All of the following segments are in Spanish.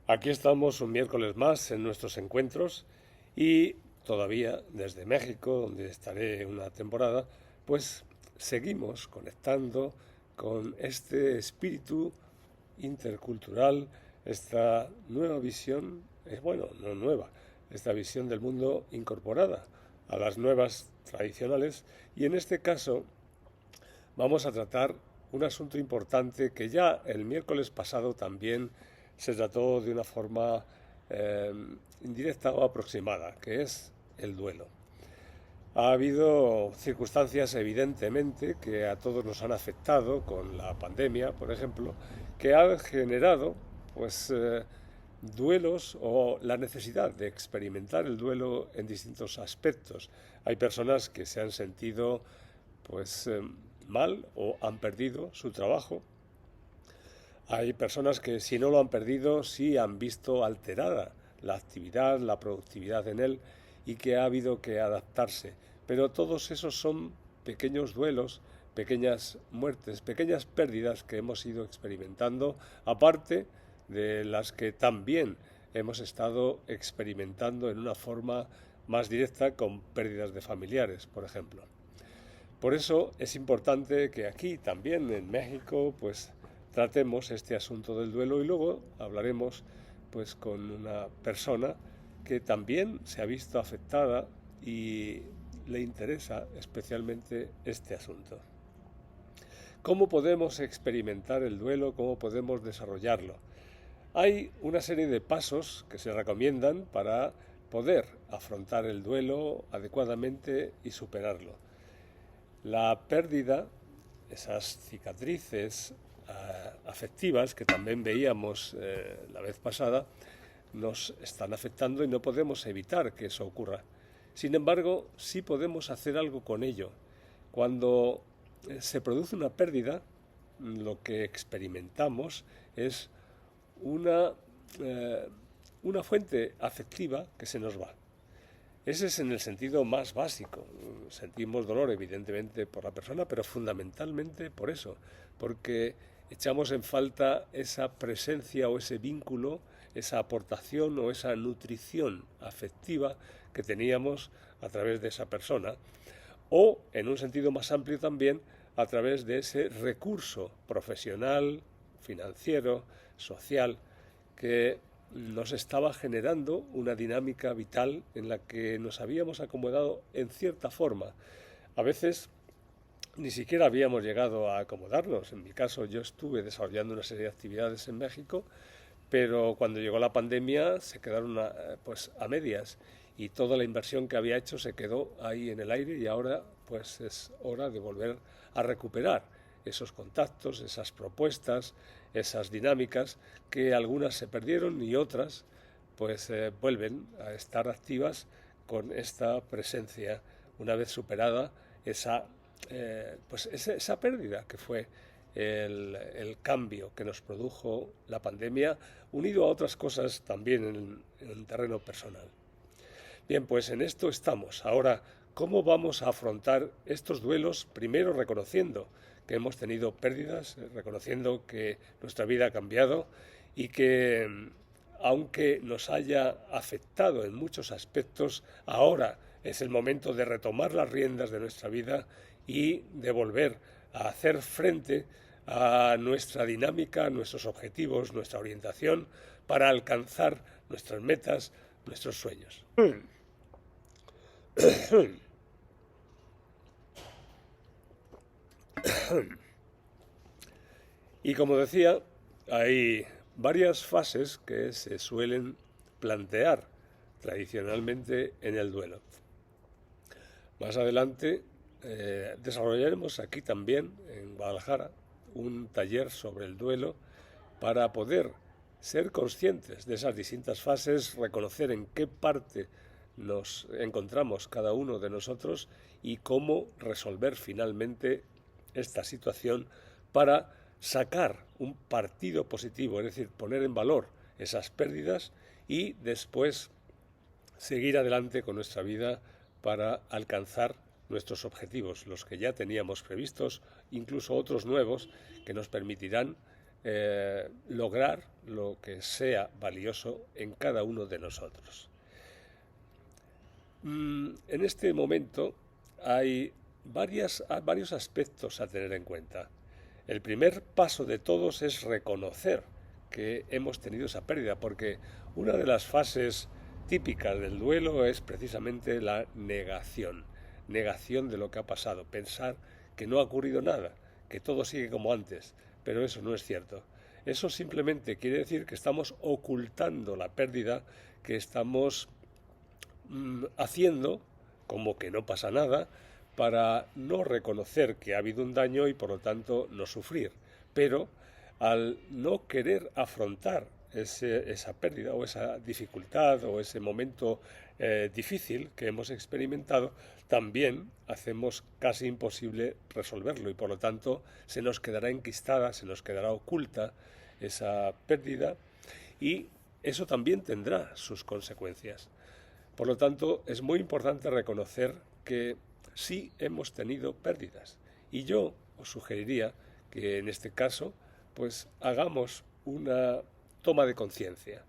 Aquí estamos un miércoles más en nuestros encuentros y todavía desde México, donde estaré una temporada, pues seguimos conectando con este espíritu intercultural, esta nueva visión, bueno, no nueva, esta visión del mundo incorporada a las nuevas tradicionales, y en este caso vamos a tratar un asunto importante que ya el miércoles pasado también se trató de una forma eh, indirecta o aproximada, que es el duelo. Ha habido circunstancias evidentemente que a todos nos han afectado, con la pandemia, por ejemplo, que han generado pues duelos o la necesidad de experimentar el duelo en distintos aspectos. Hay personas que se han sentido pues mal o han perdido su trabajo. Hay personas que si no lo han perdido sí han visto alterada la actividad, la productividad en él, y que ha habido que adaptarse. Pero todos esos son pequeños duelos, pequeñas muertes, pequeñas pérdidas que hemos ido experimentando, aparte de las que también hemos estado experimentando en una forma más directa con pérdidas de familiares, por ejemplo. Por eso es importante que aquí también en México pues tratemos este asunto del duelo, y luego hablaremos pues con una persona que también se ha visto afectada y le interesa especialmente este asunto. ¿Cómo podemos experimentar el duelo? ¿Cómo podemos desarrollarlo? Hay una serie de pasos que se recomiendan para poder afrontar el duelo adecuadamente y superarlo. La pérdida, esas cicatrices afectivas que también veíamos la vez pasada, nos están afectando y no podemos evitar que eso ocurra. Sin embargo, sí podemos hacer algo con ello. Cuando se produce una pérdida, lo que experimentamos es una, eh, una fuente afectiva que se nos va. Ese es en el sentido más básico. Sentimos dolor, evidentemente, por la persona, pero fundamentalmente por eso, porque echamos en falta esa presencia o ese vínculo, esa aportación o esa nutrición afectiva que teníamos a través de esa persona, o, en un sentido más amplio también, a través de ese recurso profesional, financiero, social, que nos estaba generando una dinámica vital en la que nos habíamos acomodado en cierta forma. A veces ni siquiera habíamos llegado a acomodarnos. En mi caso, yo estuve desarrollando una serie de actividades en México, pero cuando llegó la pandemia se quedaron pues a medias, y toda la inversión que había hecho se quedó ahí en el aire, y ahora pues es hora de volver a recuperar esos contactos, esas propuestas, esas dinámicas, que algunas se perdieron y otras pues vuelven a estar activas con esta presencia una vez superada esa pérdida que fue el cambio que nos produjo la pandemia, unido a otras cosas también en el terreno personal. Bien, pues en esto estamos. Ahora, ¿cómo vamos a afrontar estos duelos? Primero reconociendo que hemos tenido pérdidas, reconociendo que nuestra vida ha cambiado y que, aunque nos haya afectado en muchos aspectos, ahora es el momento de retomar las riendas de nuestra vida y de volver a hacer frente a nuestra dinámica, a nuestros objetivos, nuestra orientación, para alcanzar nuestras metas, nuestros sueños. Y como decía, hay varias fases que se suelen plantear tradicionalmente en el duelo. Más adelante desarrollaremos aquí también, en Guadalajara, un taller sobre el duelo para poder ser conscientes de esas distintas fases, reconocer en qué parte nos encontramos cada uno de nosotros y cómo resolver finalmente esta situación para sacar un partido positivo, es decir, poner en valor esas pérdidas y después seguir adelante con nuestra vida para alcanzar nuestros objetivos, los que ya teníamos previstos incluso otros nuevos que nos permitirán lograr lo que sea valioso en cada uno de nosotros. En este momento hay varios aspectos a tener en cuenta. El primer paso de todos es reconocer que hemos tenido esa pérdida, porque una de las fases típicas del duelo es precisamente la negación de lo que ha pasado, pensar que no ha ocurrido nada, que todo sigue como antes, pero eso no es cierto. Eso simplemente quiere decir que estamos ocultando la pérdida, que estamos haciendo como que no pasa nada para no reconocer que ha habido un daño y por lo tanto no sufrir. Pero al no querer afrontar esa pérdida o esa dificultad o ese momento difícil que hemos experimentado, también hacemos casi imposible resolverlo y por lo tanto se nos quedará enquistada, se nos quedará oculta esa pérdida y eso también tendrá sus consecuencias. Por lo tanto, es muy importante reconocer que sí hemos tenido pérdidas. Y yo os sugeriría que en este caso, pues hagamos una toma de conciencia.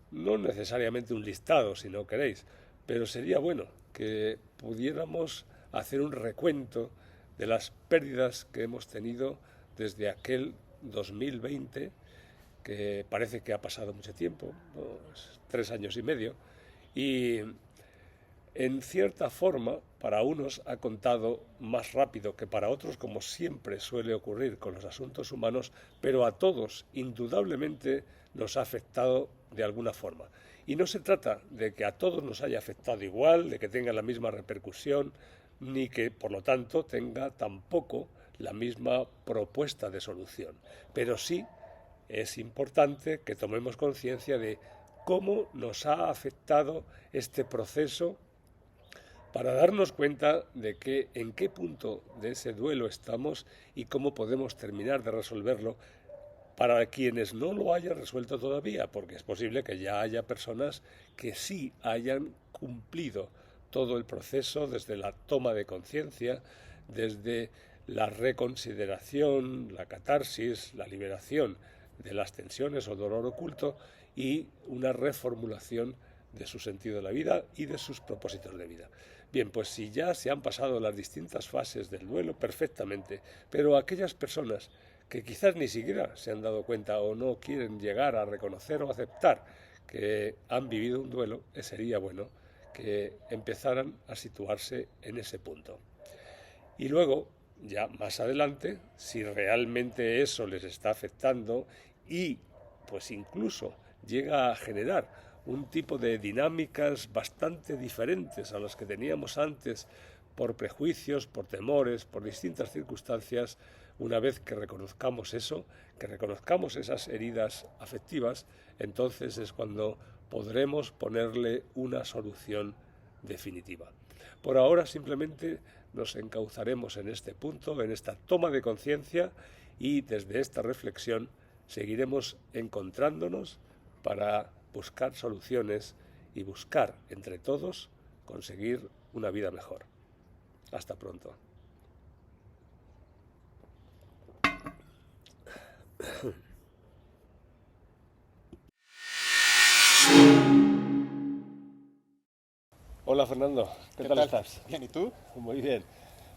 No necesariamente un listado, si no queréis, pero sería bueno que pudiéramos hacer un recuento de las pérdidas que hemos tenido desde aquel 2020, que parece que ha pasado mucho tiempo, 3 años y medio, y en cierta forma para unos ha contado más rápido que para otros, como siempre suele ocurrir con los asuntos humanos, pero a todos indudablemente nos ha afectado de alguna forma. Y no se trata de que a todos nos haya afectado igual, de que tenga la misma repercusión, ni que por lo tanto tenga tampoco la misma propuesta de solución. Pero sí es importante que tomemos conciencia de cómo nos ha afectado este proceso para darnos cuenta de en qué punto de ese duelo estamos y cómo podemos terminar de resolverlo para quienes no lo hayan resuelto todavía, porque es posible que ya haya personas que sí hayan cumplido todo el proceso desde la toma de conciencia, desde la reconsideración, la catarsis, la liberación de las tensiones o dolor oculto y una reformulación de su sentido de la vida y de sus propósitos de vida. Bien, pues si ya se han pasado las distintas fases del duelo, perfectamente, pero aquellas personas que quizás ni siquiera se han dado cuenta o no quieren llegar a reconocer o aceptar que han vivido un duelo, sería bueno que empezaran a situarse en ese punto. Y luego, ya más adelante, si realmente eso les está afectando y pues incluso llega a generar un tipo de dinámicas bastante diferentes a las que teníamos antes por prejuicios, por temores, por distintas circunstancias, una vez que reconozcamos eso, que reconozcamos esas heridas afectivas, entonces es cuando podremos ponerle una solución definitiva. Por ahora simplemente nos encauzaremos en este punto, en esta toma de conciencia y desde esta reflexión seguiremos encontrándonos para buscar soluciones y buscar entre todos conseguir una vida mejor. Hasta pronto. Hola Fernando, ¿qué tal estás? Bien, ¿y tú? Muy bien.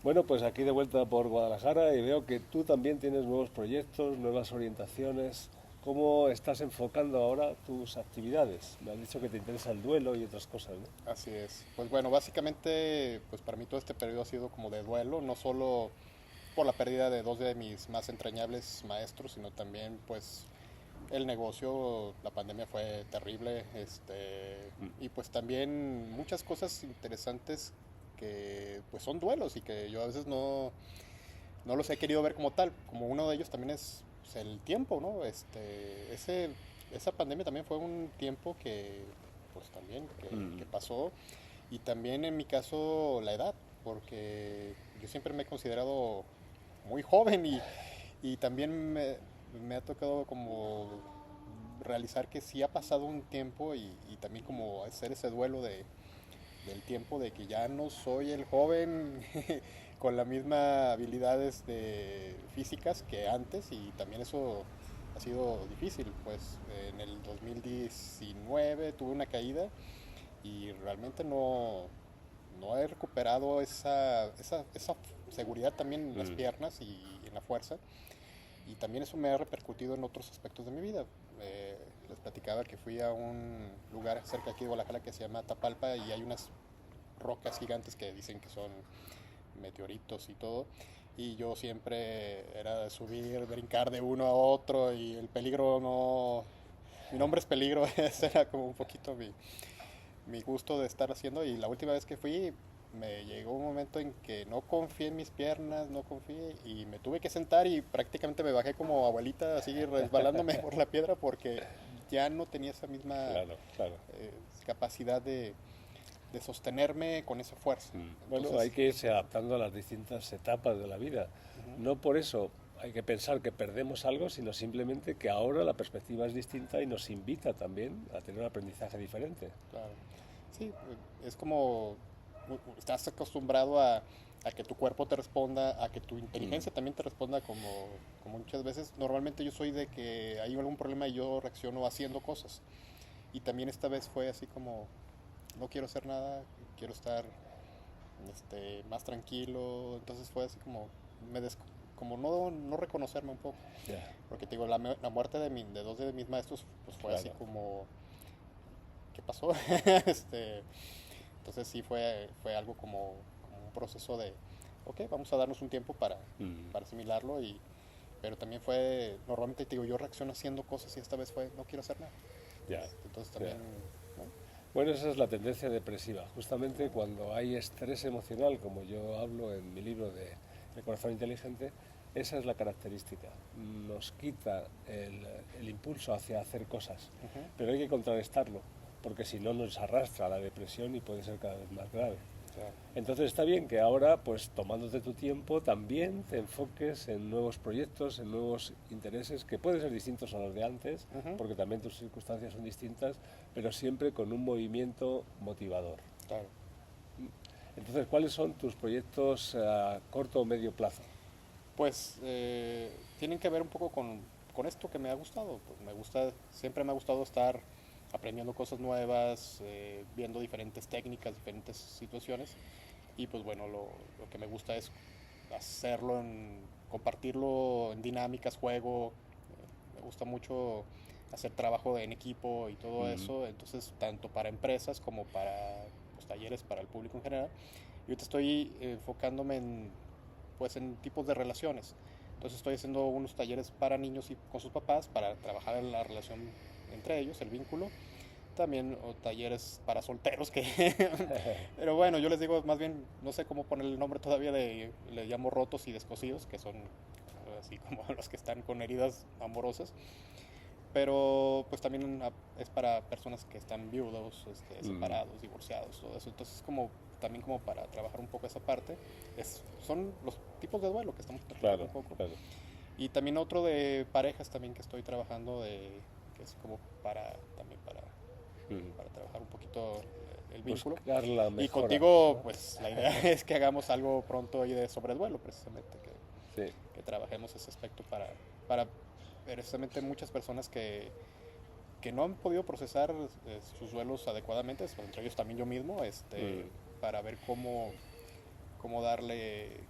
Bueno, pues aquí de vuelta por Guadalajara y veo que tú también tienes nuevos proyectos, nuevas orientaciones. ¿Cómo estás enfocando ahora tus actividades? Me has dicho que te interesa el duelo y otras cosas, ¿no? Así es. Pues bueno, básicamente, pues para mí todo este periodo ha sido como de duelo, no solo por la pérdida de dos de mis más entrañables maestros, sino también pues el negocio, la pandemia fue terrible, y pues también muchas cosas interesantes que pues son duelos y que yo a veces no los he querido ver como tal, como uno de ellos también es pues, el tiempo, ¿no? Esa pandemia también fue un tiempo que pues también que pasó y también en mi caso la edad, porque yo siempre me he considerado muy joven y también me ha tocado como realizar que sí ha pasado un tiempo y también como hacer ese duelo del tiempo de que ya no soy el joven con la misma habilidades de físicas que antes, y también eso ha sido difícil. Pues en el 2019 tuve una caída y realmente no he recuperado esa seguridad también en las piernas y en la fuerza. Y también eso me ha repercutido en otros aspectos de mi vida. Les platicaba que fui a un lugar cerca aquí de Guadalajara que se llama Tapalpa, y hay unas rocas gigantes que dicen que son meteoritos y todo. Y yo siempre era de subir, brincar de uno a otro, y el peligro no... Mi nombre es peligro, ese era como un poquito mi gusto de estar haciendo. Y la última vez que fui, me llegó un momento en que no confié en mis piernas, no confié, y me tuve que sentar y prácticamente me bajé como abuelita, así resbalándome por la piedra, porque ya no tenía esa misma Claro. capacidad de sostenerme con esa fuerza. Bueno, Entonces, hay que irse adaptando a las distintas etapas de la vida. No por eso hay que pensar que perdemos algo, sino simplemente que ahora la perspectiva es distinta y nos invita también a tener un aprendizaje diferente. claro. Sí, es como estás acostumbrado a que tu cuerpo te responda, a que tu inteligencia también te responda, como muchas veces. Normalmente yo soy de que hay algún problema y yo reacciono haciendo cosas. Y también esta vez fue así como, no quiero hacer nada, quiero estar más tranquilo. Entonces fue así como, como no reconocerme un poco. Ya, Porque te digo, la muerte de dos de mis maestros pues fue así claro. como, ¿qué pasó? Entonces sí fue algo como un proceso de, ok, vamos a darnos un tiempo para asimilarlo. Pero también fue, normalmente te digo, yo reacciono haciendo cosas, y esta vez fue, no quiero hacer nada. Ya, Entonces ya. también, ¿no? Bueno, esa es la tendencia depresiva. Justamente cuando hay estrés emocional, como yo hablo en mi libro de El corazón inteligente, esa es la característica. Nos quita el impulso hacia hacer cosas, Ujú, pero hay que contrarrestarlo, porque si no nos arrastra a la depresión y puede ser cada vez más grave. claro. Entonces está bien que ahora, pues tomándote tu tiempo, también te enfoques en nuevos proyectos, en nuevos intereses que pueden ser distintos a los de antes, Ujú, porque también tus circunstancias son distintas, pero siempre con un movimiento motivador. claro. Entonces, ¿cuáles son tus proyectos a corto o medio plazo? Pues tienen que ver un poco con esto que me ha gustado. Pues siempre me ha gustado estar aprendiendo cosas nuevas, viendo diferentes técnicas, diferentes situaciones. Y pues bueno, lo que me gusta es hacerlo, compartirlo en dinámicas, juego. Me gusta mucho hacer trabajo en equipo y todo eso. Entonces, tanto para empresas como para pues, talleres para el público en general. Y ahorita estoy enfocándome en tipos de relaciones. Entonces estoy haciendo unos talleres para niños y con sus papás para trabajar en la relación entre ellos, el vínculo. También talleres para solteros que... Pero bueno, yo les digo más bien, no sé cómo poner el nombre todavía, le llamo rotos y descosidos, que son así como los que están con heridas amorosas. Pero pues también es para personas que están viudos, separados, divorciados, todo eso. Entonces también como para trabajar un poco esa parte. Son los tipos de duelo que estamos tratando Claro, un poco. claro. Y también otro de parejas también que estoy trabajando, que es como también para trabajar un poquito el vínculo. Buscar la Y mejora, contigo, ¿no? pues la idea es que hagamos algo pronto ahí de sobre duelo, precisamente, Sí, que trabajemos ese aspecto para precisamente muchas personas que no han podido procesar sus duelos adecuadamente, entre ellos también yo mismo, para ver cómo darle,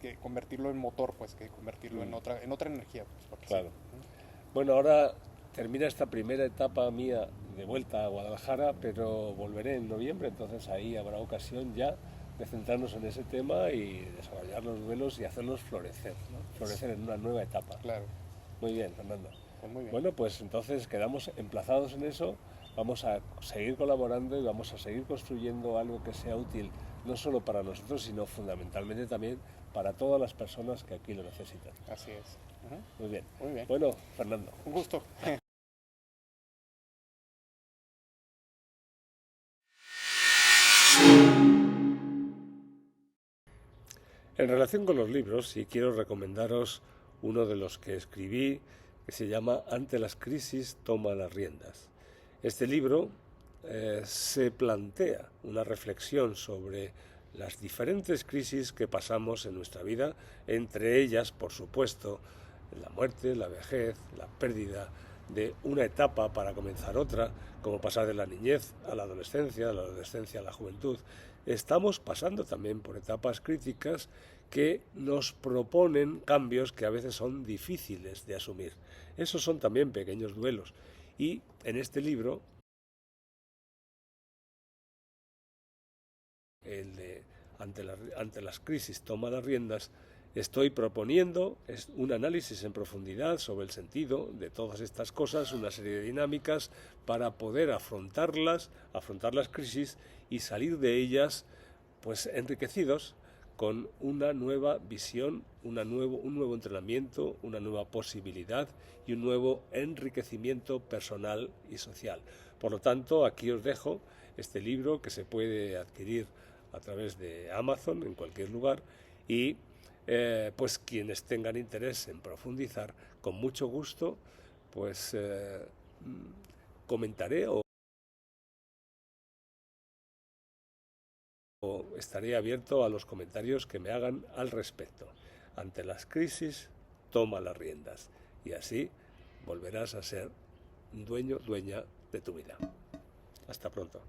que convertirlo en motor, pues, que convertirlo en otra energía, pues, porque sí. claro. Bueno, ahora termina esta primera etapa mía de vuelta a Guadalajara, pero volveré en noviembre, entonces ahí habrá ocasión ya de centrarnos en ese tema y desarrollar los duelos y hacerlos florecer, ¿no? Florecer en una nueva etapa. Claro, Muy bien, Fernando. pues muy bien. Bueno, pues entonces quedamos emplazados en eso, vamos a seguir colaborando y vamos a seguir construyendo algo que sea útil no solo para nosotros, sino fundamentalmente también para todas las personas que aquí lo necesitan. Así es. Ujú. Muy bien. Muy bien. Bueno, Fernando. Un gusto. En relación con los libros, sí quiero recomendaros uno de los que escribí, que se llama Ante las crisis, toma las riendas. Este libro se plantea una reflexión sobre las diferentes crisis que pasamos en nuestra vida, entre ellas, por supuesto, la muerte, la vejez, la pérdida de una etapa para comenzar otra, como pasar de la niñez a la adolescencia a la juventud. Estamos pasando también por etapas críticas que nos proponen cambios que a veces son difíciles de asumir. Esos son también pequeños duelos. Y en este libro, el de ante las crisis toma las riendas, estoy proponiendo un análisis en profundidad sobre el sentido de todas estas cosas, una serie de dinámicas para poder afrontar las crisis y salir de ellas pues enriquecidos con una nueva visión, un nuevo entrenamiento, una nueva posibilidad y un nuevo enriquecimiento personal y social. Por lo tanto, aquí os dejo este libro que se puede adquirir a través de Amazon en cualquier lugar y pues quienes tengan interés en profundizar, con mucho gusto pues comentaré o estaré abierto a los comentarios que me hagan al respecto. Ante las crisis, toma las riendas y así volverás a ser dueña de tu vida. Hasta pronto.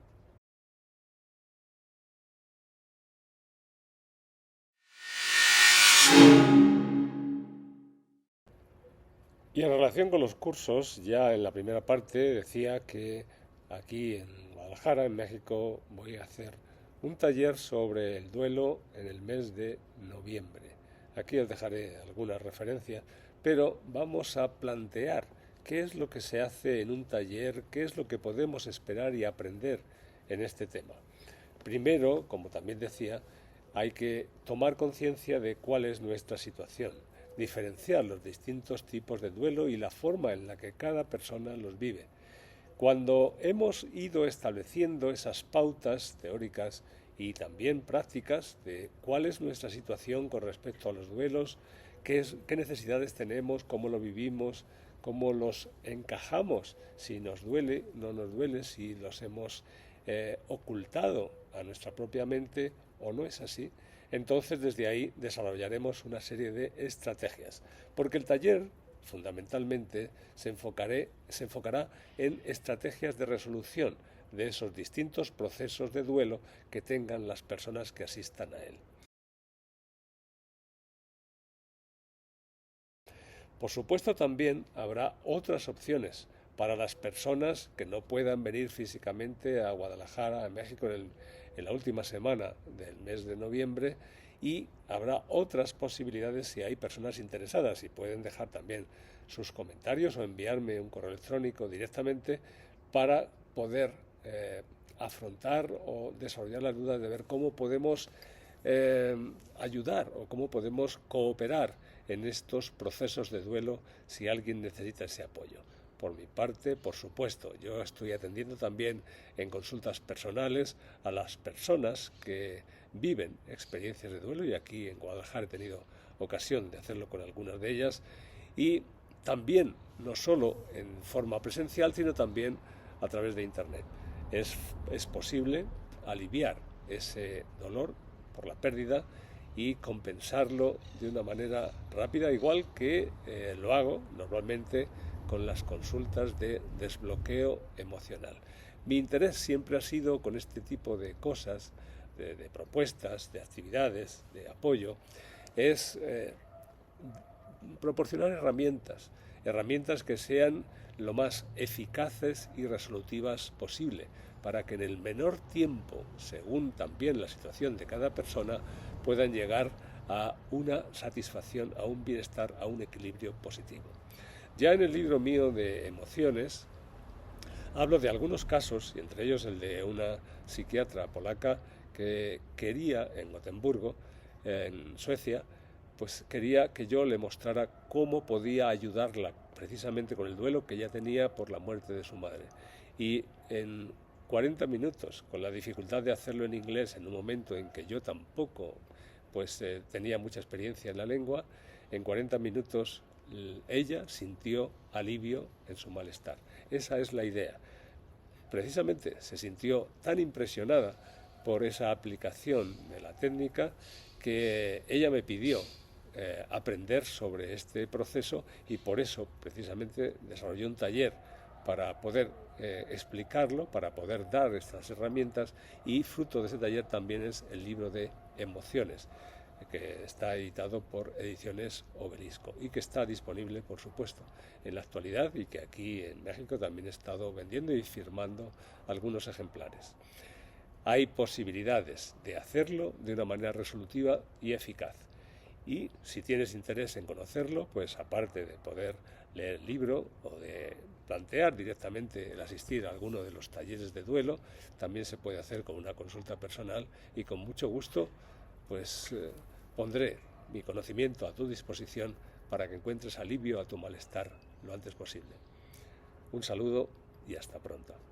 Y en relación con los cursos, ya en la primera parte decía que aquí en Guadalajara, en México, voy a hacer un taller sobre el duelo en el mes de noviembre. Aquí os dejaré alguna referencia, pero vamos a plantear qué es lo que se hace en un taller, qué es lo que podemos esperar y aprender en este tema. Primero, como también decía, hay que tomar conciencia de cuál es nuestra situación, diferenciar los distintos tipos de duelo y la forma en la que cada persona los vive. Cuando hemos ido estableciendo esas pautas teóricas y también prácticas de cuál es nuestra situación con respecto a los duelos, qué necesidades tenemos, cómo lo vivimos, cómo los encajamos, si nos duele, no nos duele, si los hemos ocultado a nuestra propia mente o no es así, entonces desde ahí desarrollaremos una serie de estrategias. Porque el taller fundamentalmente se enfocará en estrategias de resolución de esos distintos procesos de duelo que tengan las personas que asistan a él. Por supuesto, también habrá otras opciones para las personas que no puedan venir físicamente a Guadalajara, a México, en la última semana del mes de noviembre, y habrá otras posibilidades si hay personas interesadas y pueden dejar también sus comentarios o enviarme un correo electrónico directamente para poder afrontar o desarrollar las dudas de ver cómo podemos ayudar o cómo podemos cooperar en estos procesos de duelo si alguien necesita ese apoyo. Por mi parte, por supuesto, yo estoy atendiendo también en consultas personales a las personas que viven experiencias de duelo y aquí en Guadalajara he tenido ocasión de hacerlo con algunas de ellas y también no solo en forma presencial sino también a través de internet. Es posible aliviar ese dolor por la pérdida y compensarlo de una manera rápida, igual que lo hago normalmente con las consultas de desbloqueo emocional. Mi interés siempre ha sido con este tipo de cosas, de propuestas, de actividades, de apoyo, es proporcionar herramientas que sean lo más eficaces y resolutivas posible, para que en el menor tiempo, según también la situación de cada persona, puedan llegar a una satisfacción, a un bienestar, a un equilibrio positivo. Ya en el libro mío de emociones hablo de algunos casos, y entre ellos el de una psiquiatra polaca que quería, en Gotemburgo, en Suecia, pues quería que yo le mostrara cómo podía ayudarla precisamente con el duelo que ella tenía por la muerte de su madre. Y en 40 minutos, con la dificultad de hacerlo en inglés en un momento en que yo tampoco tenía mucha experiencia en la lengua, en 40 minutos ella sintió alivio en su malestar. Esa es la idea. Precisamente se sintió tan impresionada por esa aplicación de la técnica que ella me pidió aprender sobre este proceso, y por eso precisamente desarrollé un taller para poder explicarlo, para poder dar estas herramientas, y fruto de ese taller también es el libro de emociones, que está editado por Ediciones Obelisco y que está disponible, por supuesto, en la actualidad, y que aquí en México también he estado vendiendo y firmando algunos ejemplares. Hay posibilidades de hacerlo de una manera resolutiva y eficaz. Y si tienes interés en conocerlo, pues aparte de poder leer el libro o de plantear directamente el asistir a alguno de los talleres de duelo, también se puede hacer con una consulta personal, y con mucho gusto pues pondré mi conocimiento a tu disposición para que encuentres alivio a tu malestar lo antes posible. Un saludo y hasta pronto.